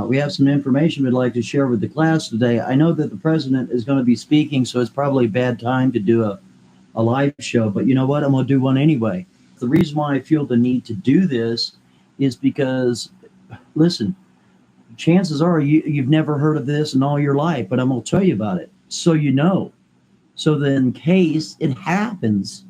We have some information we'd like to share with the class today. I know that the president is going to be speaking, so it's probably a bad time to do a live show, but you know what? I'm going to do one anyway. The reason why I feel the need to do this is because, listen, chances are you've never heard of this in all your life, but I'm going to tell you about it so you know. So that in case it happens,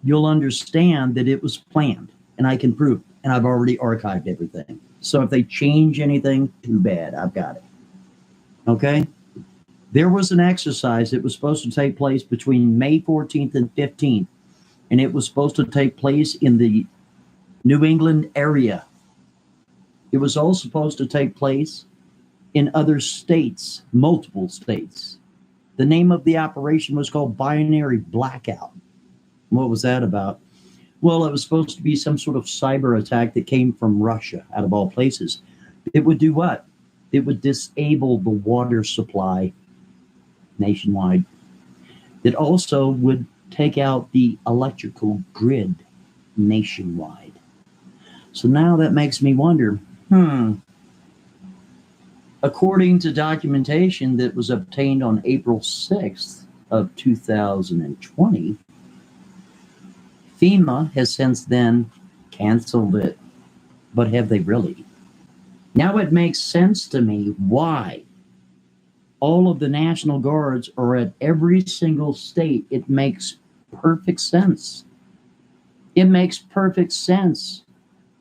you'll understand that it was planned, and I can prove it, and I've already archived everything. So if they change anything, too bad. I've got it. Okay? There was an exercise that was supposed to take place between May 14th and 15th, and it was supposed to take place in the New England area. It was all supposed to take place in other states, multiple states. The name of the operation was called Binary Blackout. What was that about? Well, it was supposed to be some sort of cyber attack that came from Russia, out of all places. It would do what? It would disable the water supply nationwide. It also would take out the electrical grid nationwide. So now that makes me wonder, according to documentation that was obtained on April 6th of 2020, FEMA has since then canceled it. But have they really? Now it makes sense to me why all of the National Guards are at every single state. It makes perfect sense. It makes perfect sense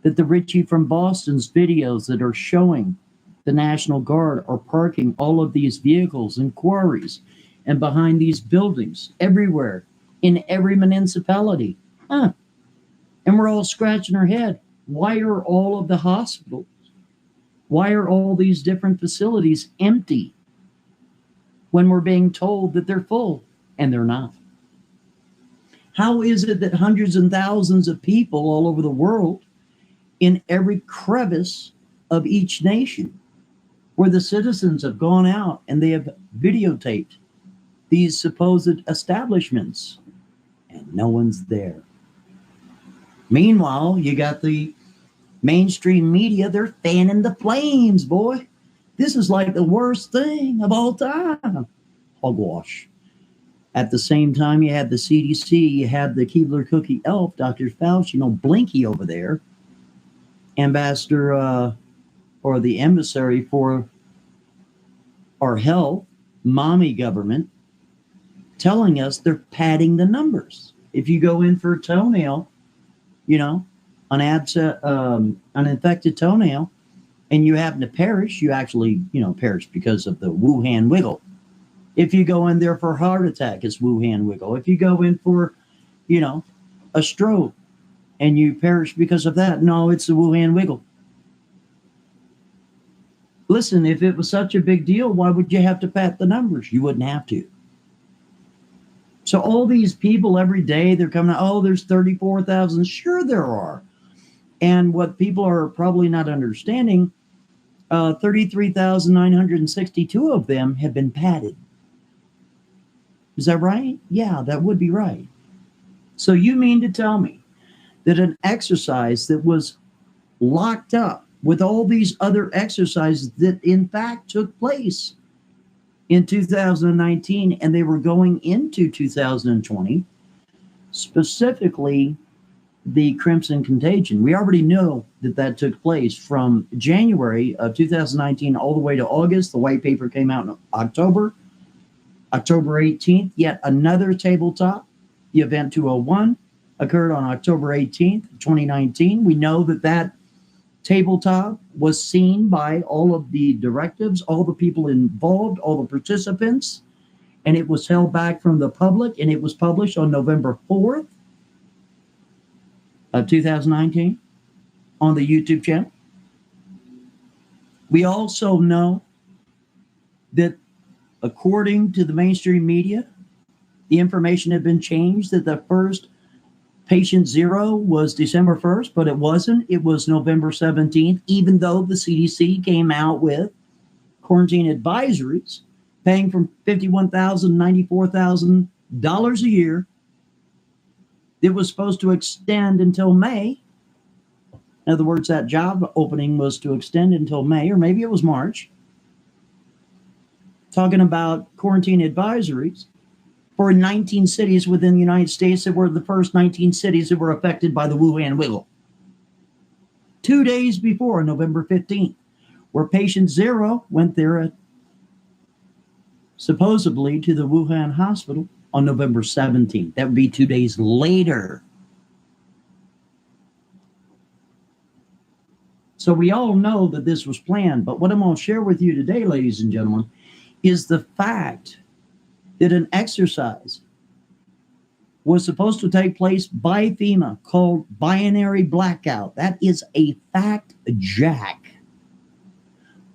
that the Richie from Boston's videos that are showing the National Guard are parking all of these vehicles and quarries and behind these buildings everywhere in every municipality. And we're all scratching our head. Why are all of the hospitals, why are all these different facilities empty when we're being told that they're full and they're not? How is it that hundreds and thousands of people all over the world, in every crevice of each nation, where the citizens have gone out and they have videotaped these supposed establishments and no one's there? Meanwhile, you got the mainstream media, they're fanning the flames, boy. This is like the worst thing of all time. Hogwash. At the same time, you had the CDC, you had the Keebler Cookie Elf, Dr. Fauci, Blinky over there, ambassador or the emissary for our health, mommy government, telling us they're padding the numbers. If you go in for a toenail, an infected toenail, and you happen to perish, you actually, perish because of the Wuhan wiggle. If you go in there for a heart attack, it's Wuhan wiggle. If you go in for, a stroke and you perish because of that, no, it's the Wuhan wiggle. Listen, if it was such a big deal, why would you have to pat the numbers? You wouldn't have to. So all these people every day, they're coming out, there's 34,000. Sure there are. And what people are probably not understanding, 33,962 of them have been padded. Is that right? Yeah, that would be right. So you mean to tell me that an exercise that was locked up with all these other exercises that in fact took place in 2019 and they were going into 2020, specifically the Crimson Contagion. We already know that took place from January of 2019 all the way to August. The white paper came out in October 18th. Yet another tabletop, the Event 201, occurred on October 18th, 2019. We know that tabletop was seen by all of the directives, all the people involved, all the participants, and it was held back from the public, and it was published on November 4th of 2019 on the YouTube channel. We also know that according to the mainstream media, the information had been changed, that the first patient zero was December 1st, but it wasn't. It was November 17th, even though the CDC came out with quarantine advisories paying from $51,000, $94,000 a year. It was supposed to extend until May. In other words, that job opening was to extend until May, or maybe it was March, talking about quarantine advisories for 19 cities within the United States that were the first 19 cities that were affected by the Wuhan wiggle. 2 days before, November 15th, where patient zero went there supposedly to the Wuhan hospital on November 17th. That would be 2 days later. So we all know that this was planned, but what I'm going to share with you today, ladies and gentlemen, is the fact that an exercise was supposed to take place by FEMA called binary blackout. That is a fact, Jack.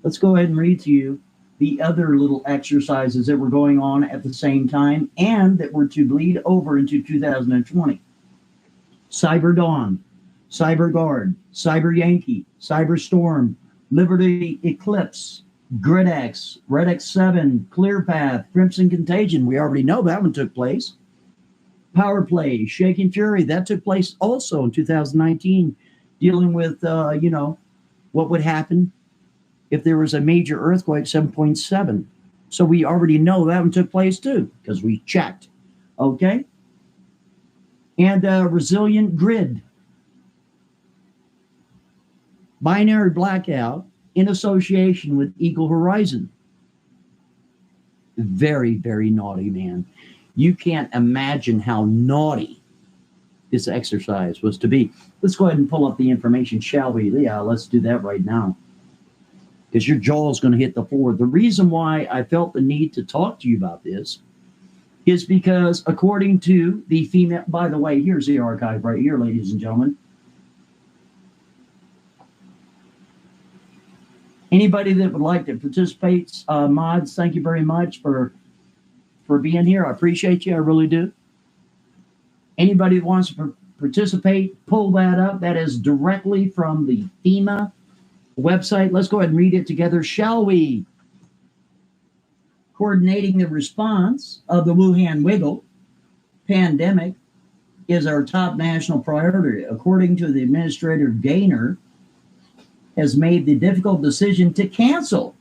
Let's go ahead and read to you the other little exercises that were going on at the same time and that were to bleed over into 2020. Cyber Dawn, Cyber Guard, Cyber Yankee, Cyber Storm, Liberty Eclipse, GridX, Red X7, ClearPath, Crimson Contagion. We already know that one took place. Power Play, Shaking Fury, that took place also in 2019, dealing with, what would happen if there was a major earthquake, 7.7. So we already know that one took place too, because we checked. Okay? And Resilient Grid, binary blackout in association with Eagle Horizon. Very, very naughty, man. You can't imagine how naughty this exercise was to be. Let's go ahead and pull up the information, shall we? Yeah, let's do that right now, because your jaw is going to hit the floor. The reason why I felt the need to talk to you about this is because according to the female, by the way, here's the archive right here, ladies and gentlemen. Anybody that would like to participate, mods, thank you very much for being here. I appreciate you. I really do. Anybody that wants to participate, pull that up. That is directly from the FEMA website. Let's go ahead and read it together, shall we? Coordinating the response of the Wuhan wiggle pandemic is our top national priority. According to the Administrator Gaynor, has made the difficult decision to cancel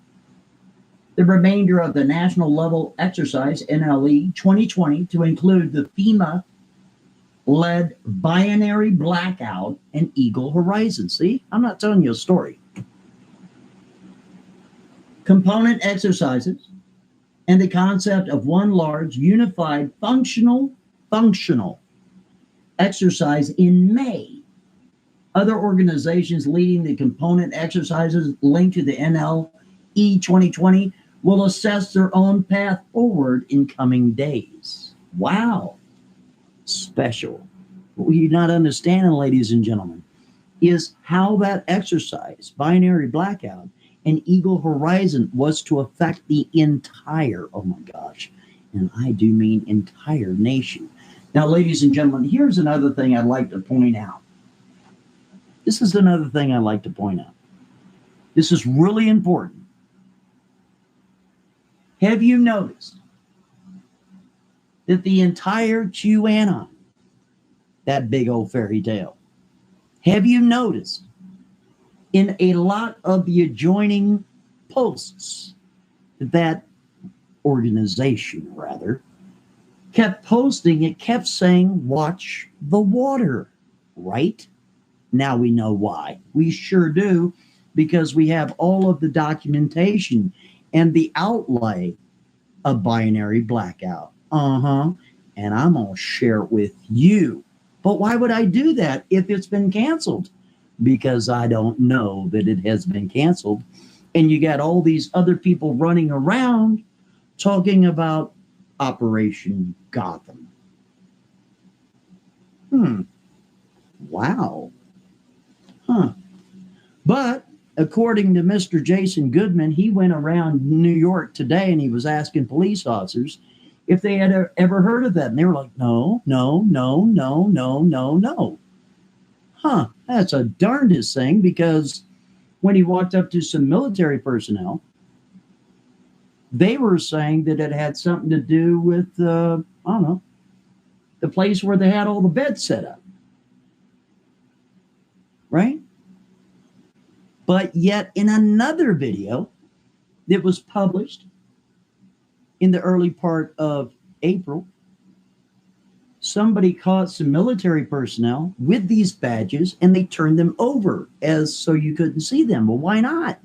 the remainder of the national level exercise, NLE 2020, to include the FEMA-led binary blackout and Eagle Horizon. See, I'm not telling you a story. Component exercises and the concept of one large, unified, functional exercise in May. Other organizations leading the component exercises linked to the NLE 2020 will assess their own path forward in coming days. Wow. Special. What you're not understanding, ladies and gentlemen, is how that exercise, binary blackout, and Eagle Horizon was to affect the entire, oh my gosh, and I do mean entire nation. Now, ladies and gentlemen, here's another thing I'd like to point out. This is another thing I'd like to point out. This is really important. Have you noticed that the entire QAnon, that big old fairy tale, have you noticed in a lot of the adjoining posts that organization, rather, kept posting, it kept saying, watch the water, right? Now we know why. We sure do, because we have all of the documentation and the outlay of binary blackout. And I'm going to share it with you. But why would I do that if it's been canceled? Because I don't know that it has been canceled. And you got all these other people running around talking about Operation Gotham. Wow. But according to Mr. Jason Goodman, he went around New York today and he was asking police officers if they had ever heard of that. And they were like, no. That's a darndest thing, because when he walked up to some military personnel, they were saying that it had something to do with, the place where they had all the beds set up. Right? But yet in another video that was published in the early part of April, somebody caught some military personnel with these badges and they turned them over as so you couldn't see them. Well, why not?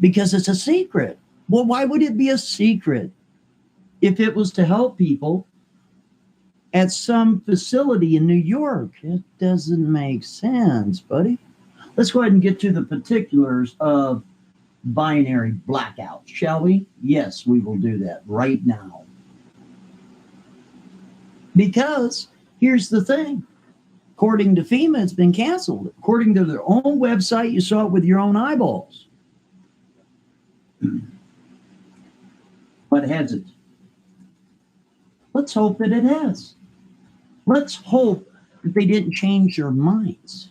Because it's a secret. Well, why would it be a secret if it was to help people at some facility in New York? It doesn't make sense, buddy. Let's go ahead and get to the particulars of binary blackout, shall we? Yes, we will do that right now. Because here's the thing. According to FEMA, it's been canceled. According to their own website, you saw it with your own eyeballs. But has it? Let's hope that it has. Let's hope that they didn't change their minds.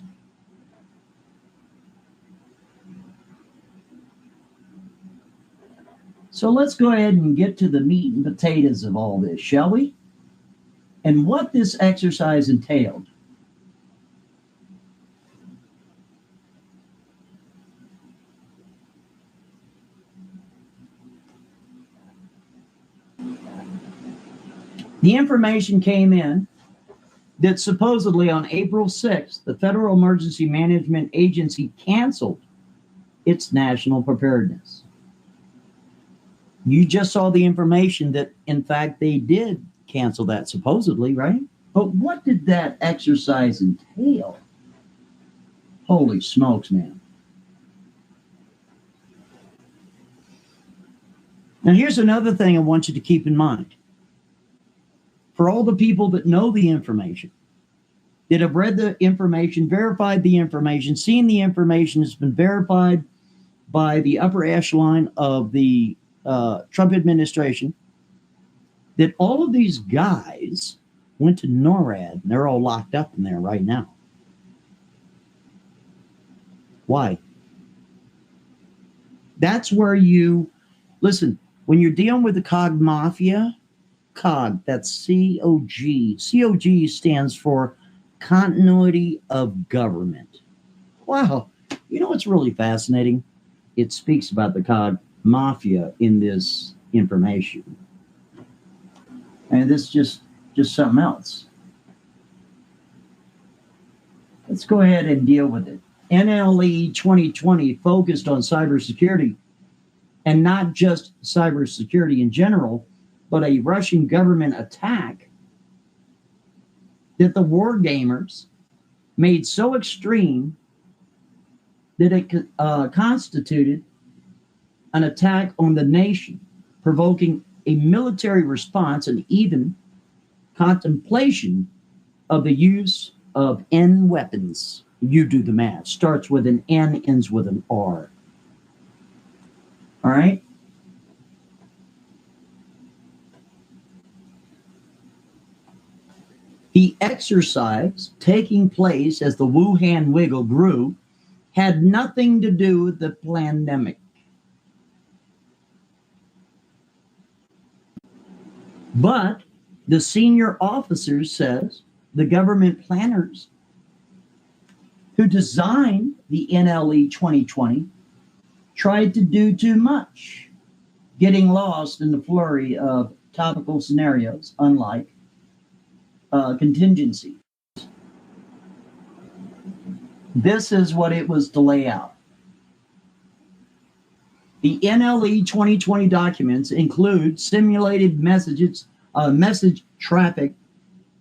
So let's go ahead and get to the meat and potatoes of all this, shall we? And what this exercise entailed. The information came in that supposedly on April 6th, the Federal Emergency Management Agency canceled its national preparedness. You just saw the information that, in fact, they did cancel that supposedly, right? But what did that exercise entail? Holy smokes, man. Now, here's another thing I want you to keep in mind. For all the people that know the information, that have read the information, verified the information, seen the information has been verified by the upper echelon of the Trump administration, that all of these guys went to NORAD and they're all locked up in there right now. Why? That's where you, listen, when you're dealing with the COG mafia, COG, that's COG. COG stands for Continuity of Government. Wow. You know what's really fascinating? It speaks about the COG mafia in this information. And this is just something else. Let's go ahead and deal with it. NLE 2020 focused on cybersecurity, and not just cybersecurity in general, but a Russian government attack that the war gamers made so extreme that it constituted an attack on the nation, provoking a military response and even contemplation of the use of N weapons. You do the math. Starts with an N, ends with an R. All right? The exercise taking place as the Wuhan wiggle grew had nothing to do with the pandemic. But the senior officer says the government planners who designed the NLE 2020 tried to do too much, getting lost in the flurry of topical scenarios, unlike contingency. This is what it was to lay out. The NLE 2020 documents include simulated message traffic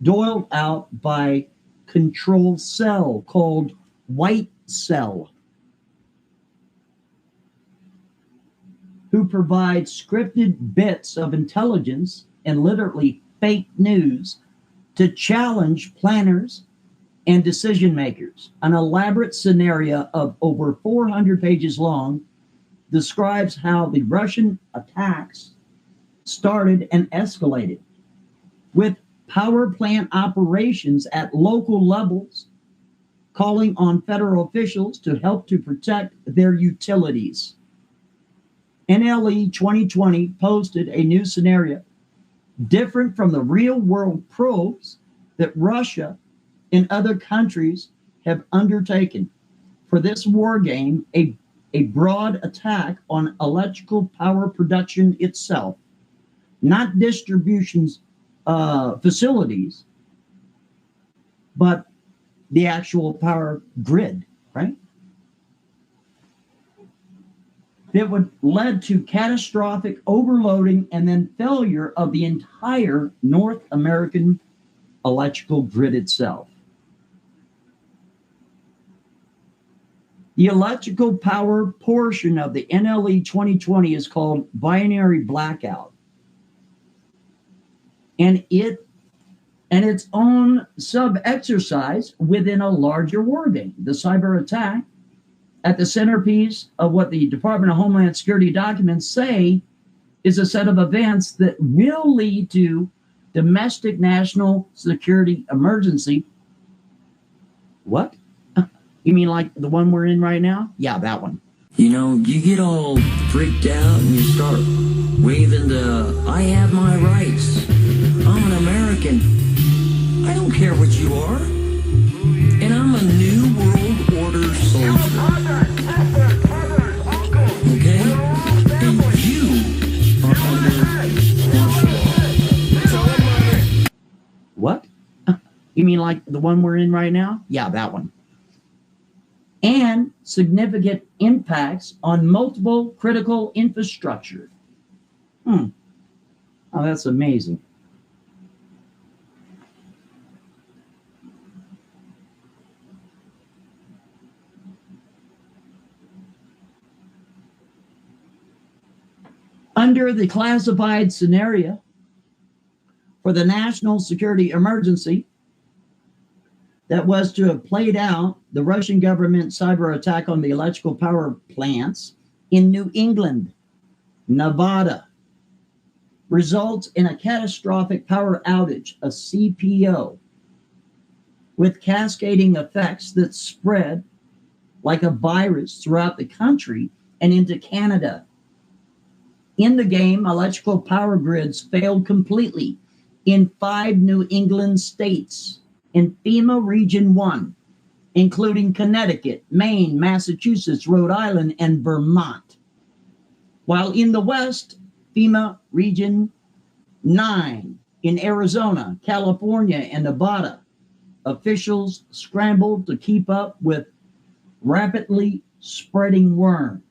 doled out by control cell called White Cell, who provide scripted bits of intelligence and literally fake news to challenge planners and decision makers. An elaborate scenario of over 400 pages long describes how the Russian attacks started and escalated, with power plant operations at local levels calling on federal officials to help to protect their utilities. NLE 2020 posted a new scenario different from the real world probes that Russia and other countries have undertaken. for this war game a broad attack on electrical power production itself, not distribution facilities, but the actual power grid, right? That would lead to catastrophic overloading and then failure of the entire North American electrical grid itself. The electrical power portion of the NLE 2020 is called binary blackout. And its own sub-exercise within a larger war game. The cyber attack at the centerpiece of what the Department of Homeland Security documents say is a set of events that will lead to domestic national security emergency. What? You mean like the one we're in right now? Yeah, that one. You know, you get all freaked out and you start waving the, I have my rights. I'm an American. I don't care what you are. And I'm a new world order soldier. Okay? And you are under martial law. What? You mean like the one we're in right now? Yeah, that one. And significant impacts on multiple critical infrastructure. Oh, that's amazing. Under the classified scenario for the national security emergency that was to have played out, the Russian government cyber attack on the electrical power plants in New England, Nevada, results in a catastrophic power outage, a CPO, with cascading effects that spread like a virus throughout the country and into Canada. In the game, electrical power grids failed completely in 5 New England states in FEMA Region 1, including Connecticut, Maine, Massachusetts, Rhode Island, and Vermont. While in the West, FEMA Region 9 in Arizona, California, and Nevada, officials scrambled to keep up with rapidly spreading worm.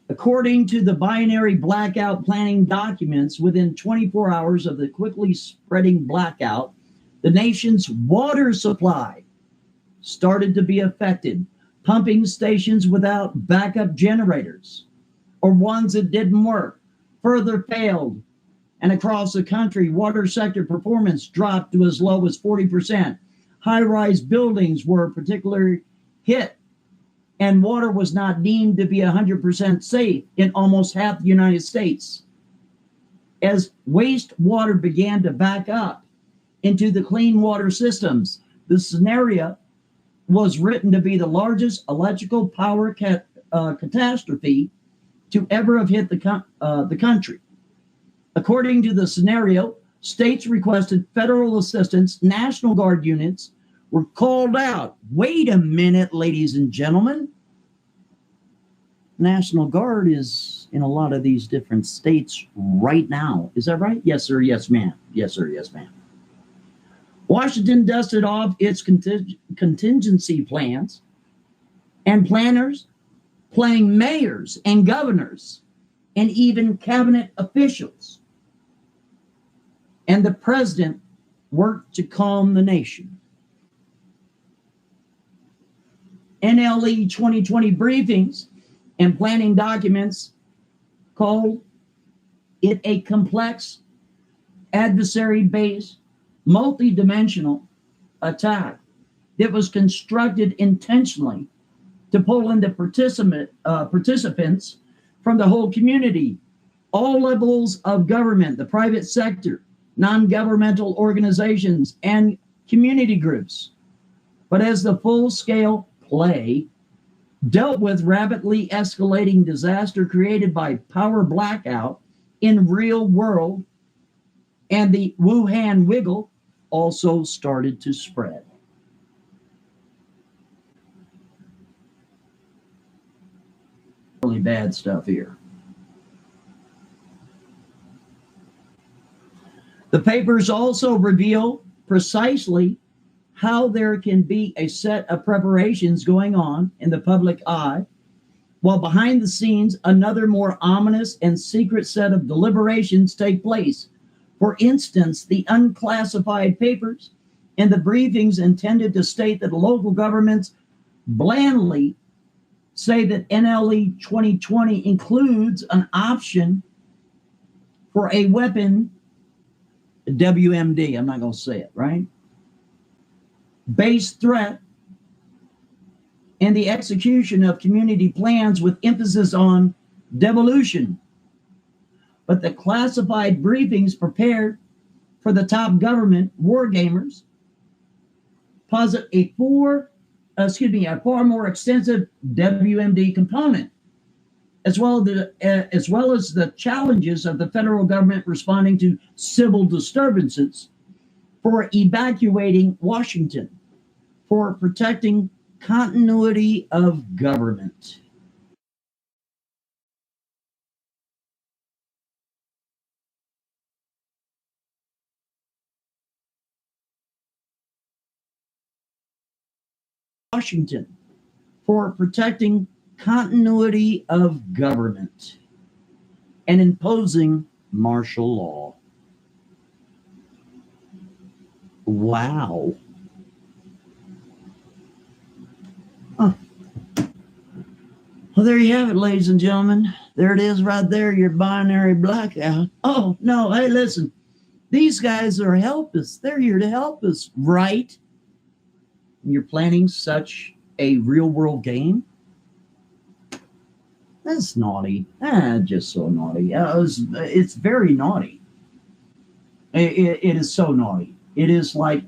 According to the binary blackout planning documents, within 24 hours of the quickly spreading blackout, the nation's water supply started to be affected. Pumping stations without backup generators or ones that didn't work further failed. And across the country, water sector performance dropped to as low as 40%. High-rise buildings were particularly hit, and water was not deemed to be 100% safe in almost half the United States. As wastewater began to back up into the clean water systems, the scenario was written to be the largest electrical power catastrophe to ever have hit the country. According to the scenario, states requested federal assistance, National Guard units were called out. Wait a minute, ladies and gentlemen. National Guard is in a lot of these different states right now. Is that right? Yes, sir. Yes, ma'am. Yes, sir. Yes, ma'am. Washington dusted off its contingency plans, and planners playing mayors and governors and even cabinet officials. And the president worked to calm the nation. NLE 2020 briefings and planning documents called it a complex, adversary-based, multi-dimensional attack that was constructed intentionally to pull into participants from the whole community, all levels of government, the private sector, non-governmental organizations, and community groups. But as the full-scale play dealt with rapidly escalating disaster created by power blackout in real world, and the Wuhan wiggle also started to spread. bad stuff here. The papers also reveal precisely how there can be a set of preparations going on in the public eye, while behind the scenes, another more ominous and secret set of deliberations take place. For instance, the unclassified papers and the briefings intended to state that local governments blandly say that NLE 2020 includes an option for a weapon, WMD, I'm not going to say it, right? Based threat and the execution of community plans with emphasis on devolution. But the classified briefings prepared for the top government wargamers posit a far more extensive WMD component, as well as the challenges of the federal government responding to civil disturbances, for evacuating Washington, for protecting continuity of government. Washington, for protecting continuity of government and imposing martial law. Wow. Huh. Well, there you have it, ladies and gentlemen. There it is right there, your binary blackout. Oh, no, hey, listen. These guys are help us. They're here to help us, right? You're planning such a real-world game? That's naughty. Just so naughty. It's very naughty. It is so naughty. It is like